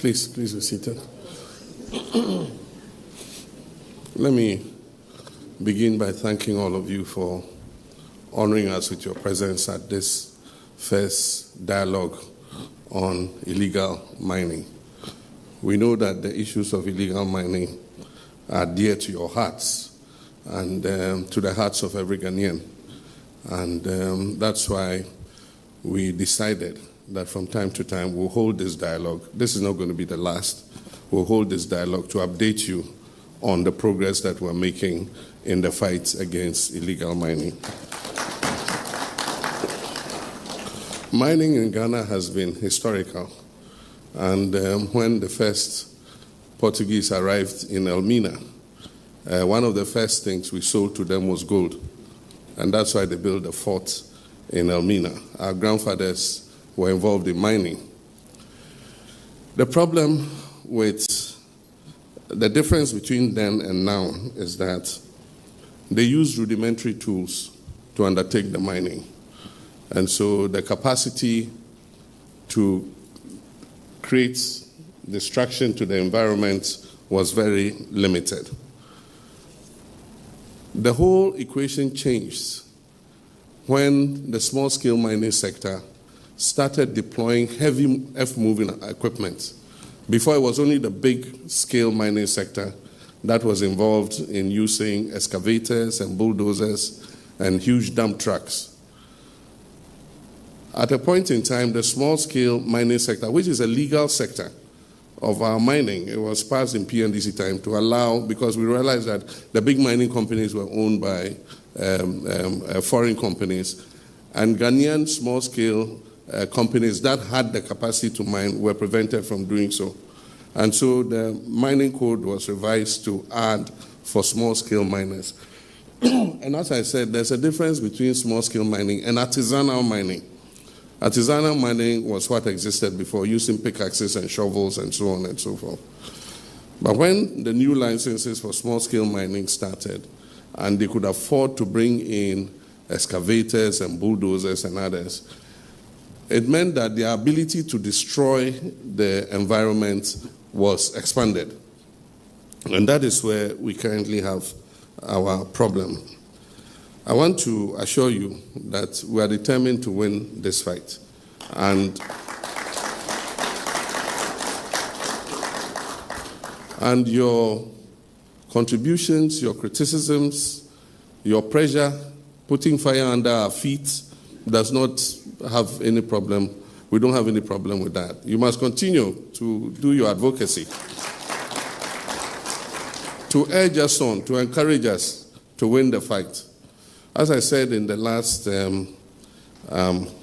Please be seated. Let me begin by thanking all of you for honoring us with your presence at this first dialogue on illegal mining. We know that the issues of illegal mining are dear to your hearts and to the hearts of every Ghanaian. And that's why we decided that from time to time we'll hold this dialogue. This is not going to be the last. We'll hold this dialogue to update you on the progress that we're making in the fight against illegal mining. Mining in Ghana has been historical. And when the first Portuguese arrived in Elmina, one of the first things we sold to them was gold. And that's why they built a fort in Elmina. Our grandfathers were involved in mining. The problem with the difference between then and now is that they use rudimentary tools to undertake the mining. And so the capacity to create destruction to the environment was very limited. The whole equation changed when the small-scale mining sector started deploying heavy earth-moving equipment. Before, it was only the big-scale mining sector that was involved in using excavators and bulldozers and huge dump trucks. At a point in time, the small-scale mining sector, which is a legal sector of our mining, it was passed in PNDC time to allow, because we realized that the big mining companies were owned by foreign companies, and Ghanaian small-scale companies that had the capacity to mine were prevented from doing so. And so the mining code was revised to add for small-scale miners. And as I said, there's a difference between small-scale mining and artisanal mining. Artisanal mining was what existed before, using pickaxes and shovels and so on and so forth. But when the new licenses for small-scale mining started, and they could afford to bring in excavators and bulldozers and others, it meant that the ability to destroy the environment was expanded. And that is where we currently have our problem. I want to assure you that we are determined to win this fight. And your contributions, your criticisms, your pressure, putting fire under our feet does not have any problem. We don't have any problem with that. You must continue to do your advocacy, to urge us on, to encourage us to win the fight. As I said in the last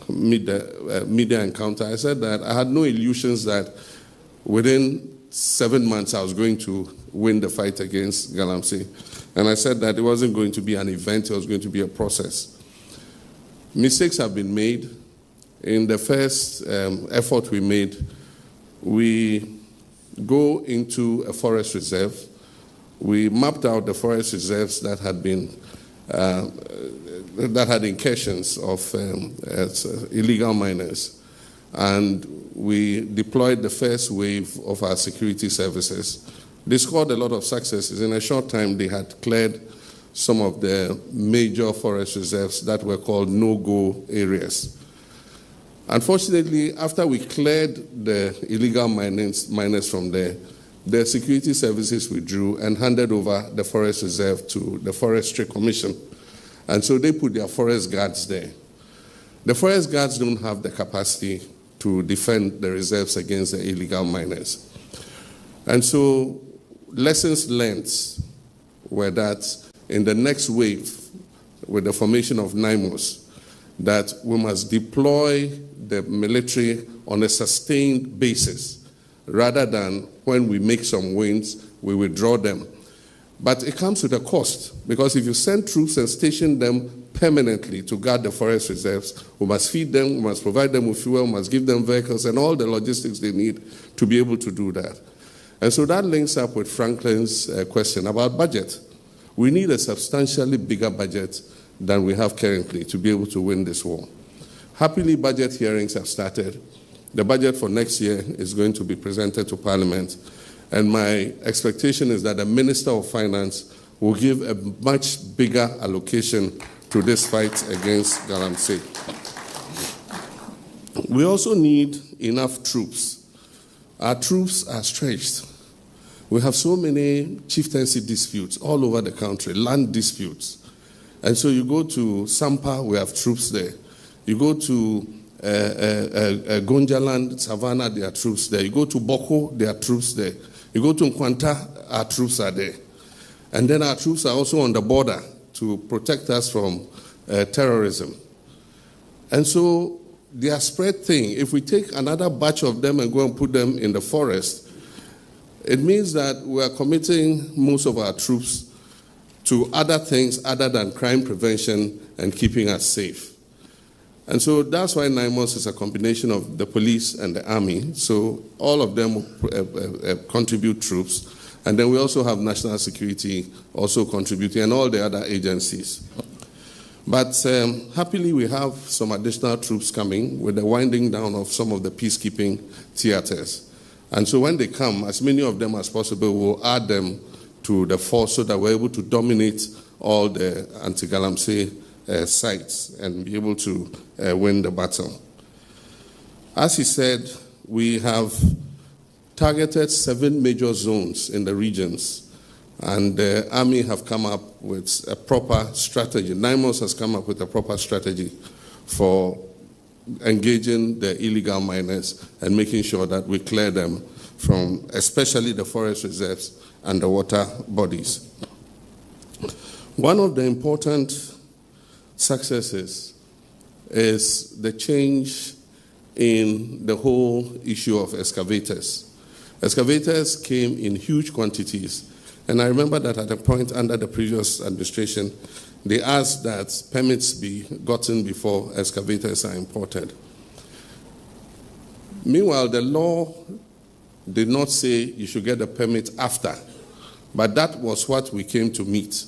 media encounter, I said that I had no illusions that within 7 months I was going to win the fight against Galamsey. And I said that it wasn't going to be an event, it was going to be a process. Mistakes have been made. In the first effort we made, we go into a forest reserve. We mapped out the forest reserves that had been that had incursions of illegal miners, and we deployed the first wave of our security services. They scored a lot of successes. In a short time, they had cleared some of the major forest reserves that were called no-go areas. Unfortunately, after we cleared the illegal miners from there, the security services withdrew and handed over the forest reserve to the Forestry Commission. And so they put their forest guards there. The forest guards don't have the capacity to defend the reserves against the illegal miners. And so lessons learned were that in the next wave, with the formation of NIMOS, that we must deploy the military on a sustained basis, rather than when we make some wins, we withdraw them. But it comes with a cost, because if you send troops and station them permanently to guard the forest reserves, we must feed them, we must provide them with fuel, we must give them vehicles and all the logistics they need to be able to do that. And so that links up with Franklin's question about budget. We need a substantially bigger budget than we have currently to be able to win this war. Happily, budget hearings have started, The budget for next year is going to be presented to Parliament, and my expectation is that the Minister of Finance will give a much bigger allocation to this fight against Galamsey. We also need enough troops. Our troops are stretched. We have so many chieftaincy disputes all over the country, land disputes. And so you go to Sampa, we have troops there. You go to Gonjaland, Savannah, there are troops there. You go to Boko, there are troops there. You go to Nkwanta, our troops are there. And then our troops are also on the border to protect us from terrorism. And so they are spread thin. If we take another batch of them and go and put them in the forest, it means that we are committing most of our troops to other things other than crime prevention and keeping us safe. And so that's why NIMOS is a combination of the police and the army. So all of them contribute troops. And then we also have national security also contributing and all the other agencies. But happily we have some additional troops coming with the winding down of some of the peacekeeping theaters. And so when they come, as many of them as possible, we'll add them to the force so that we're able to dominate all the anti-Galamsey sites and be able to win the battle. As he said, we have targeted 7 major zones in the regions, and the army have come up with a proper strategy. NIMOS has come up with a proper strategy for engaging the illegal miners and making sure that we clear them from especially the forest reserves and the water bodies. One of the important successes is the change in the whole issue of excavators. Excavators came in huge quantities, and I remember that at a point under the previous administration, they asked that permits be gotten before excavators are imported. Meanwhile, the law did not say you should get a permit after, but that was what we came to meet,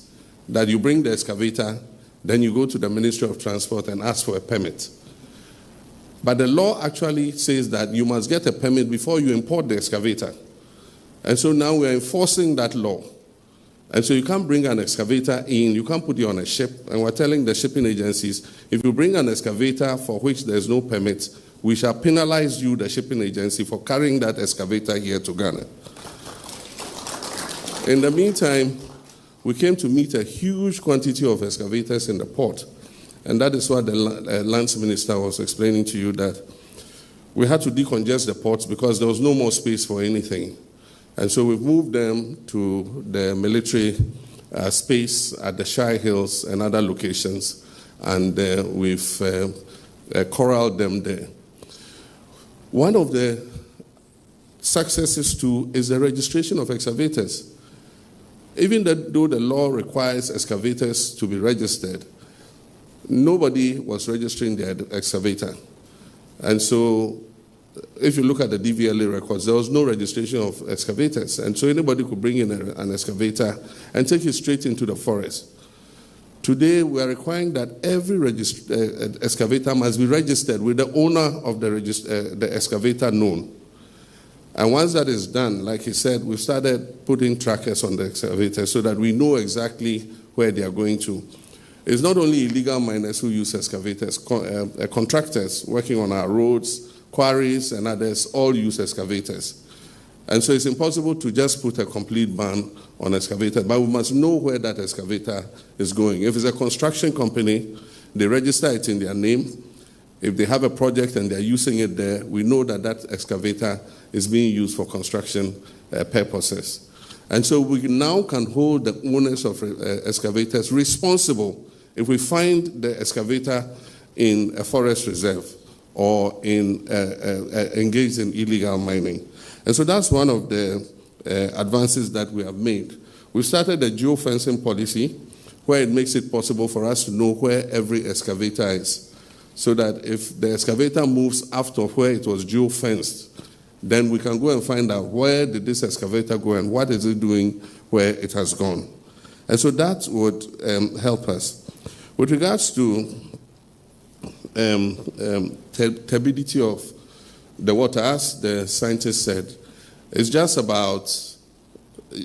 that you bring the excavator, then you go to the Ministry of Transport and ask for a permit. But the law actually says that you must get a permit before you import the excavator. And so now we're enforcing that law. And so you can't bring an excavator in, you can't put it on a ship, and we're telling the shipping agencies, if you bring an excavator for which there's no permit, we shall penalize you, the shipping agency, for carrying that excavator here to Ghana. In the meantime, we came to meet a huge quantity of excavators in the port. And that is what the lands minister was explaining to you, that we had to decongest the ports because there was no more space for anything. And so we've moved them to the military space at the Shire Hills and other locations, and we've corralled them there. One of the successes too is the registration of excavators. Even though the law requires excavators to be registered, nobody was registering their excavator. And so if you look at the DVLA records, there was no registration of excavators. And so anybody could bring in an excavator and take it straight into the forest. Today, we are requiring that every excavator must be registered with the owner of the excavator known. And once that is done, like he said, we've started putting trackers on the excavator so that we know exactly where they are going to. It's not only illegal miners who use excavators, contractors working on our roads, quarries and others all use excavators. And so it's impossible to just put a complete ban on excavator, but we must know where that excavator is going. If it's a construction company, they register it in their name. If they have a project and they're using it there, we know that that excavator is being used for construction purposes. And so we now can hold the owners of excavators responsible if we find the excavator in a forest reserve or engaged in illegal mining. And so that's one of the advances that we have made. We've started a geofencing policy where it makes it possible for us to know where every excavator is, so that if the excavator moves after where it was geofenced, then we can go and find out where did this excavator go and what is it doing where it has gone. And so that would help us. With regards to turbidity of the water, as the scientist said, it's just about,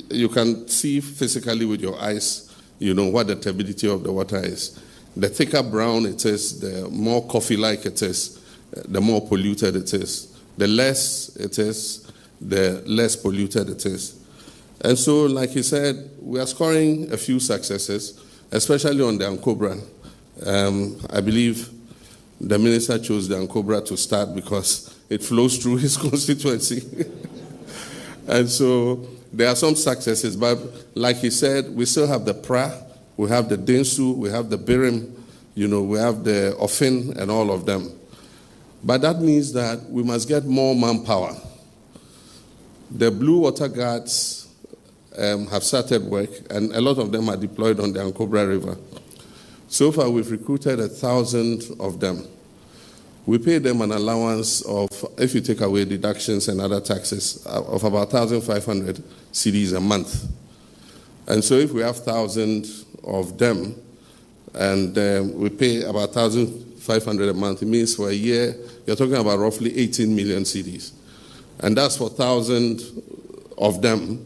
you can see physically with your eyes, what the turbidity of the water is. The thicker brown it is, the more coffee-like it is, the more polluted it is. The less it is, the less polluted it is. And so, like he said, we are scoring a few successes, especially on the Ankobra. I believe the minister chose the Ankobra to start because it flows through his constituency. And so there are some successes, but like he said, we still have the Pra, we have the Densu, we have the Birim, we have the Ofin and all of them. But that means that we must get more manpower. The Blue Water Guards have started work, and a lot of them are deployed on the Ankobra River. So far, we've recruited 1,000 of them. We pay them an allowance of, if you take away deductions and other taxes, of about 1,500 cedis a month. And so if we have 1,000 of them, and we pay about 1,500 a month, it means for a year, you're talking about roughly 18 million cedis. And that's for 1,000 of them.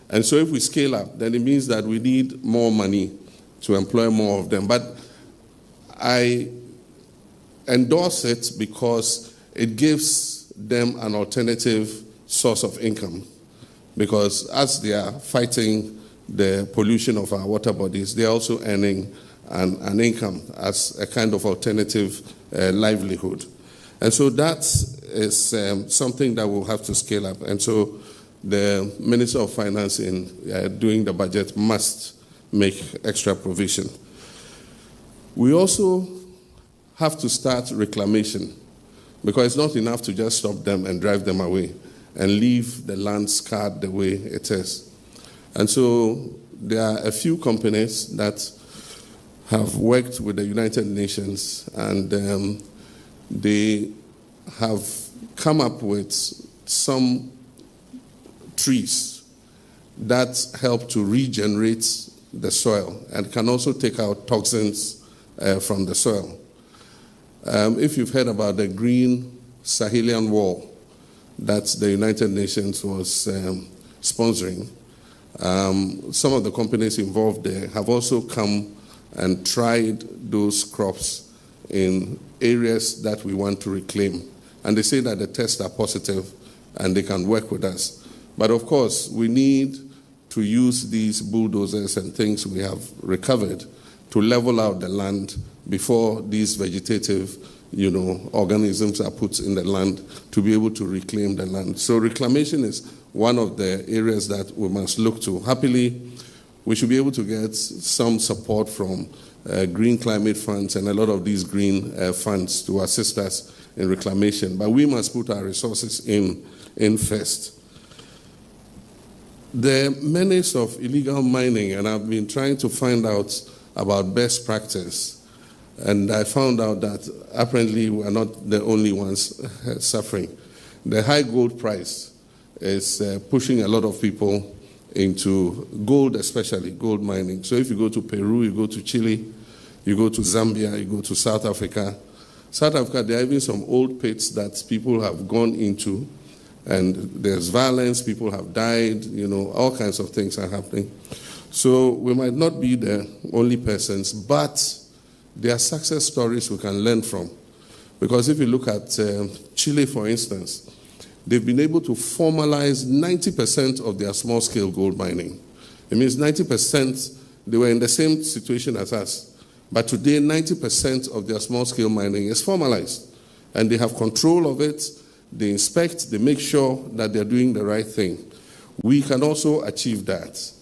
And so if we scale up, then it means that we need more money to employ more of them. But I endorse it because it gives them an alternative source of income. Because as they are fighting the pollution of our water bodies, they are also earning an income as a kind of alternative livelihood. And so that is something that we'll have to scale up. And so the Minister of Finance in doing the budget must make extra provision. We also have to start reclamation, because it's not enough to just stop them and drive them away and leave the land scarred the way it is. And so there are a few companies that have worked with the United Nations, and they have come up with some trees that help to regenerate the soil and can also take out toxins from the soil. If you've heard about the green Sahelian wall that the United Nations was sponsoring, some of the companies involved there have also come and tried those crops in areas that we want to reclaim. And they say that the tests are positive and they can work with us. But of course, we need to use these bulldozers and things we have recovered to level out the land before these vegetative, organisms are put in the land to be able to reclaim the land. So reclamation is one of the areas that we must look to. Happily, we should be able to get some support from green climate funds and a lot of these green funds to assist us in reclamation. But we must put our resources in first. The menace of illegal mining, and I've been trying to find out about best practice, and I found out that apparently we are not the only ones suffering. The high gold price is pushing a lot of people into gold, especially gold mining. So if you go to Peru, you go to Chile, you go to Zambia, you go to South Africa. South Africa, there are even some old pits that people have gone into, and there's violence, people have died, all kinds of things are happening. So we might not be the only persons, but there are success stories we can learn from. Because if you look at Chile, for instance, they've been able to formalize 90% of their small-scale gold mining. It means 90%, they were in the same situation as us. But today, 90% of their small-scale mining is formalized. And they have control of it. They inspect, they make sure that they're doing the right thing. We can also achieve that.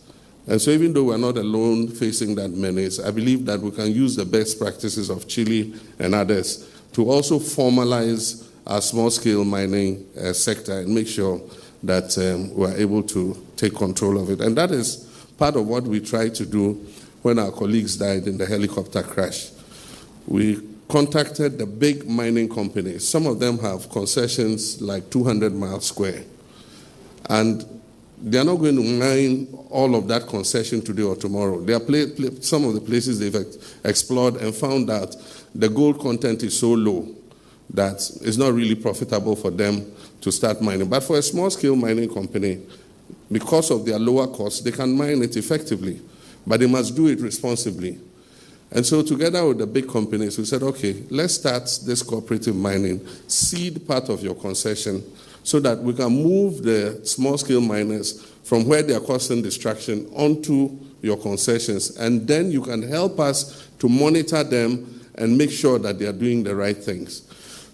And so even though we're not alone facing that menace, I believe that we can use the best practices of Chile and others to also formalize our small-scale mining sector and make sure that we're able to take control of it. And that is part of what we tried to do when our colleagues died in the helicopter crash. We contacted the big mining companies. Some of them have concessions like 200 miles square. And they are not going to mine all of that concession today or tomorrow. There are some of the places they've explored and found that the gold content is so low that it's not really profitable for them to start mining. But for a small-scale mining company, because of their lower costs, they can mine it effectively, but they must do it responsibly. And so together with the big companies, we said, okay, let's start this cooperative mining, seed part of your concession, so that we can move the small-scale miners from where they are causing distraction onto your concessions, and then you can help us to monitor them and make sure that they are doing the right things.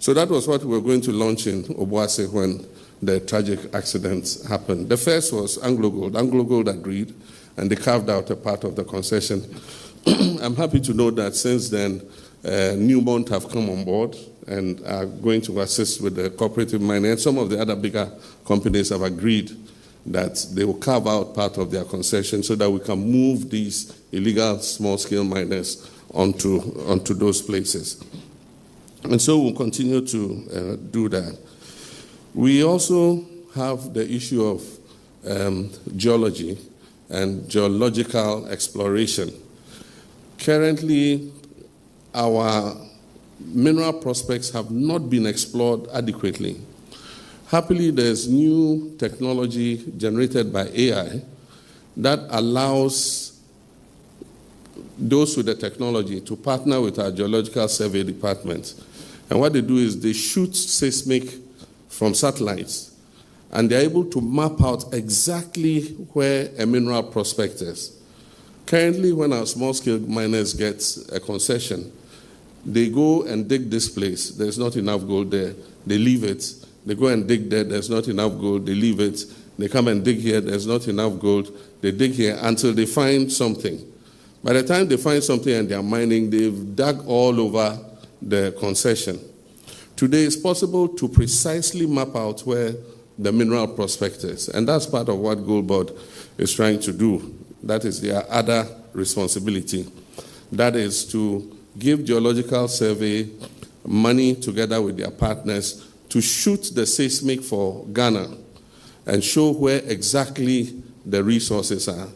So that was what we were going to launch in Obuasi when the tragic accident happened. The first was Anglo Gold. Anglo Gold agreed, and they carved out a part of the concession. I'm happy to know that since then, Newmont have come on board and are going to assist with the cooperative mining. And some of the other bigger companies have agreed that they will carve out part of their concession so that we can move these illegal small-scale miners onto those places. And so we'll continue to do that. We also have the issue of geology and geological exploration. Currently, our mineral prospects have not been explored adequately. Happily, there's new technology generated by AI that allows those with the technology to partner with our geological survey department. And what they do is they shoot seismic from satellites, and they're able to map out exactly where a mineral prospect is. Currently, when our small-scale miners get a concession, they go and dig this place. There's not enough gold there. They leave it. They go and dig there. There's not enough gold. They leave it. They come and dig here. There's not enough gold. They dig here until they find something. By the time they find something and they're mining, they've dug all over the concession. Today, it's possible to precisely map out where the mineral prospect is. And that's part of what Gold Board is trying to do. That is their other responsibility. That is to give geological survey money together with their partners to shoot the seismic for Ghana and show where exactly the resources are.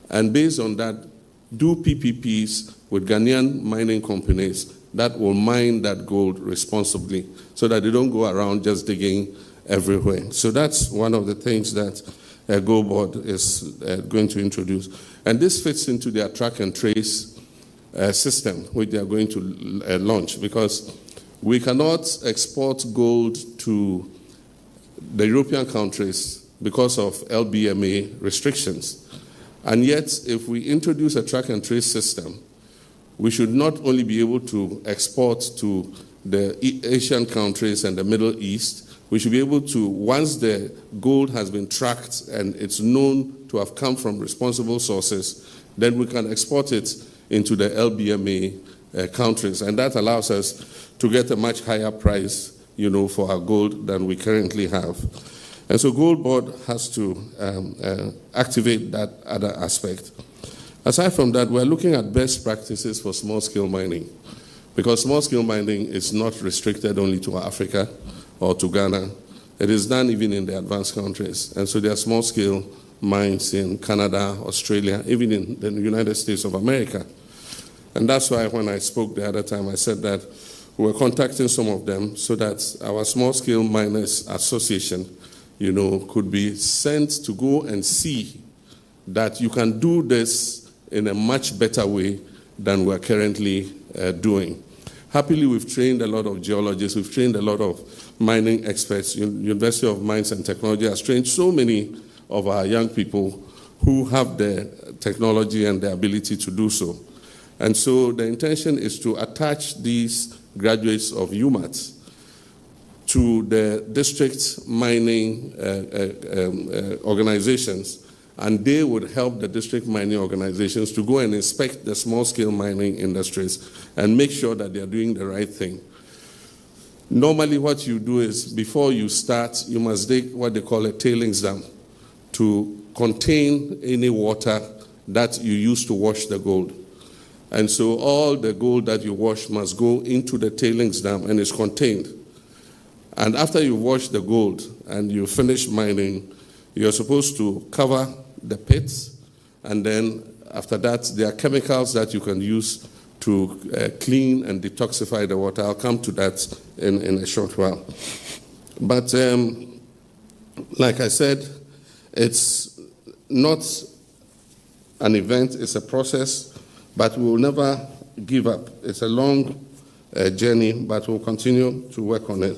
And based on that, do PPPs with Ghanaian mining companies that will mine that gold responsibly so that they don't go around just digging everywhere. So that's one of the things that Gold Board is going to introduce. And this fits into their track and trace system, which they are going to launch, because we cannot export gold to the European countries because of LBMA restrictions. And yet, if we introduce a track and trace system, we should not only be able to export to the Asian countries and the Middle East, we should be able to, once the gold has been tracked and it's known to have come from responsible sources, then we can export it into the LBMA countries. And that allows us to get a much higher price, for our gold than we currently have. And so Gold Board has to activate that other aspect. Aside from that, we're looking at best practices for small-scale mining, because small-scale mining is not restricted only to Africa or to Ghana. It is done even in the advanced countries. And so there are small-scale mines in Canada, Australia, even in the United States of America. And that's why when I spoke the other time, I said that we were contacting some of them so that our Small-Scale Miners Association, could be sent to go and see that you can do this in a much better way than we're currently doing. Happily, we've trained a lot of geologists, we've trained a lot of mining experts. University of Mines and Technology has trained so many of our young people who have the technology and the ability to do so. And so the intention is to attach these graduates of UMAT to the district mining organizations, and they would help the district mining organizations to go and inspect the small-scale mining industries and make sure that they are doing the right thing. Normally what you do is, before you start, you must dig what they call a tailings dam to contain any water that you use to wash the gold. And so all the gold that you wash must go into the tailings dam and is contained. And after you wash the gold and you finish mining, you're supposed to cover the pits, and then after that, there are chemicals that you can use to clean and detoxify the water. I'll come to that in a short while. But like I said, it's not an event, it's a process, but we'll never give up. It's a long journey, but we'll continue to work on it.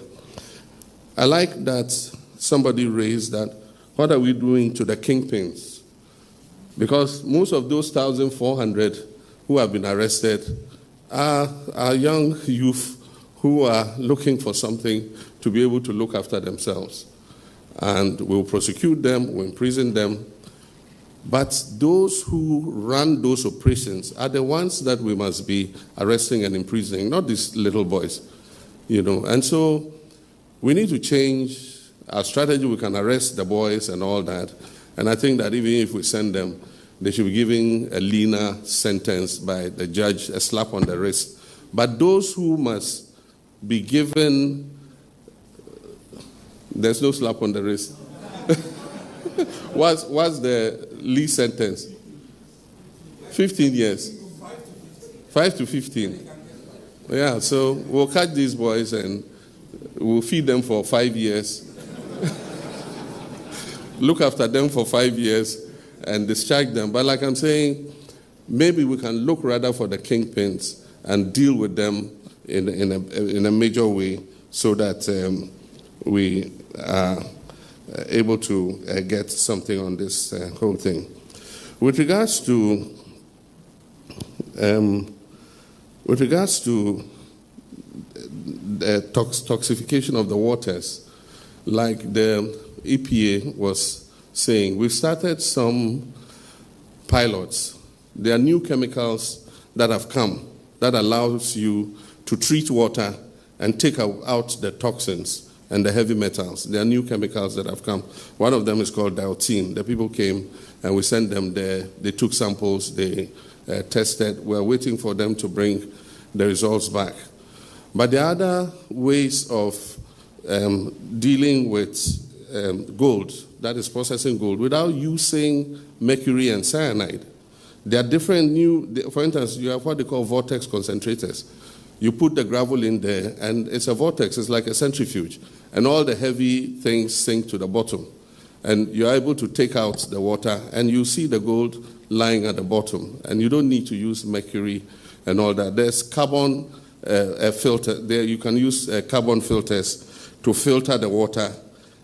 I like that somebody raised that, what are we doing to the kingpins? Because most of those 1,400 who have been arrested are young youth who are looking for something to be able to look after themselves. And we'll prosecute them, we'll imprison them. But those who run those operations are the ones that we must be arresting and imprisoning, not these little boys, And so we need to change our strategy. We can arrest the boys and all that. And I think that even if we send them, they should be given a leaner sentence by the judge, a slap on the wrist. But those who must be given, there's no slap on the wrist. What's the least sentence? 15 years. 5 to 15. Yeah, so we'll catch these boys and we'll feed them for 5 years. Look after them for 5 years and discharge them. But like I'm saying, maybe we can look rather for the kingpins and deal with them in a major way so that we are able to get something on this whole thing. With regards to the toxification of the waters, like the EPA was saying, we've started some pilots. There are new chemicals that have come that allows you to treat water and take out the toxins and the heavy metals. There are new chemicals that have come. One of them is called dioxin. The people came and we sent them there. They took samples, they tested. We're waiting for them to bring the results back. But there are other ways of dealing with gold, that is processing gold, without using mercury and cyanide. There are different for instance, you have what they call vortex concentrators. You put the gravel in there, and it's a vortex. It's like a centrifuge. And all the heavy things sink to the bottom. And you're able to take out the water, and you see the gold lying at the bottom. And you don't need to use mercury and all that. There's carbon filter. There you can use carbon filters to filter the water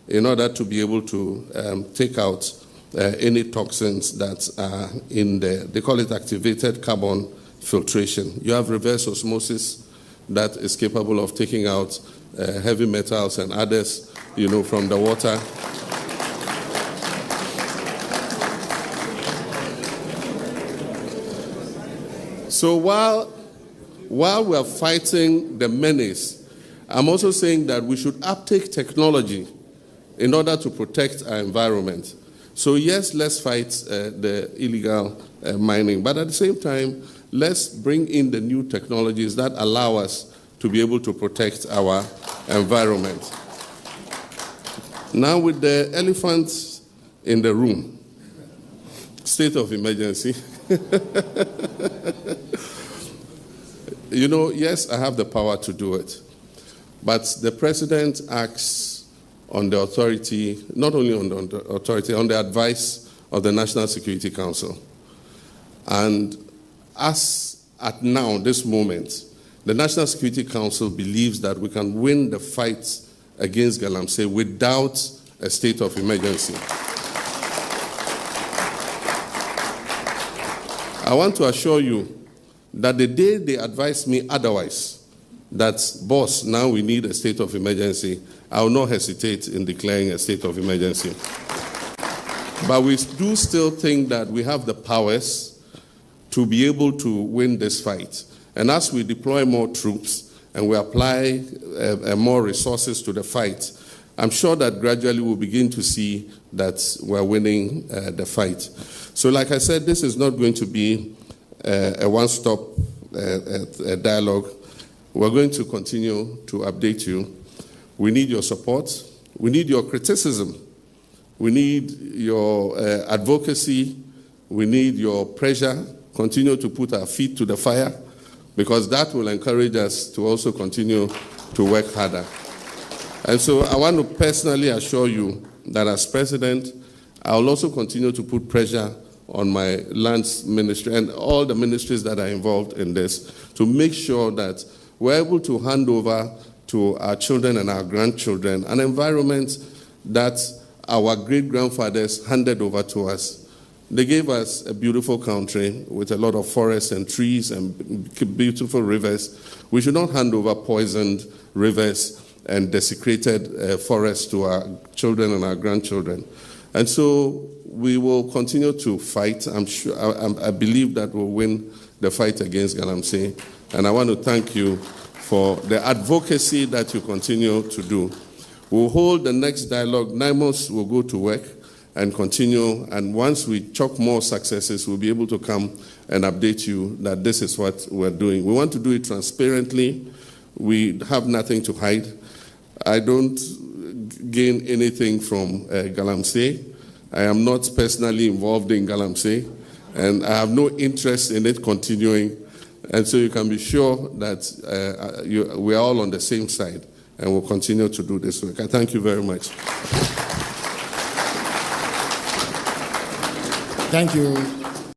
in order to be able to take out any toxins that are in there. They call it activated carbon filtration. You have reverse osmosis that is capable of taking out heavy metals and others, from the water. So while we are fighting the menace, I'm also saying that we should uptake technology in order to protect our environment. So yes, let's fight the illegal mining, but at the same time, let's bring in the new technologies that allow us to be able to protect our environment. Now with the elephant in the room, state of emergency. Yes, I have the power to do it. But the president acts on the authority, not only on the authority, on the advice of the National Security Council. And as at now, this moment, the National Security Council believes that we can win the fight against Galamsey without a state of emergency. I want to assure you that the day they advise me otherwise, that, boss, now we need a state of emergency, I will not hesitate in declaring a state of emergency. But we do still think that we have the powers to be able to win this fight. And as we deploy more troops and we apply more resources to the fight, I'm sure that gradually we'll begin to see that we're winning the fight. So like I said, this is not going to be a one-stop dialogue. We're going to continue to update you. We need your support. We need your criticism. We need your advocacy. We need your pressure. Continue to put our feet to the fire. because that will encourage us to also continue to work harder. And so I want to personally assure you that as president, I will also continue to put pressure on my lands ministry and all the ministries that are involved in this to make sure that we're able to hand over to our children and our grandchildren an environment that our great-grandfathers handed over to us. They gave us a beautiful country with a lot of forests and trees and beautiful rivers. We should not hand over poisoned rivers and desecrated forests to our children and our grandchildren. And so we will continue to fight. I believe that we'll win the fight against Galamsey. And I want to thank you for the advocacy that you continue to do. We'll hold the next dialogue. NIMOS will go to work and continue. And once we chalk more successes, we'll be able to come and update you that this is what we're doing. We want to do it transparently. We have nothing to hide. I don't gain anything from Galamsey. I am not personally involved in Galamsey, and I have no interest in it continuing. And so you can be sure that we are all on the same side, and we'll continue to do this work. I thank you very much. Thank you.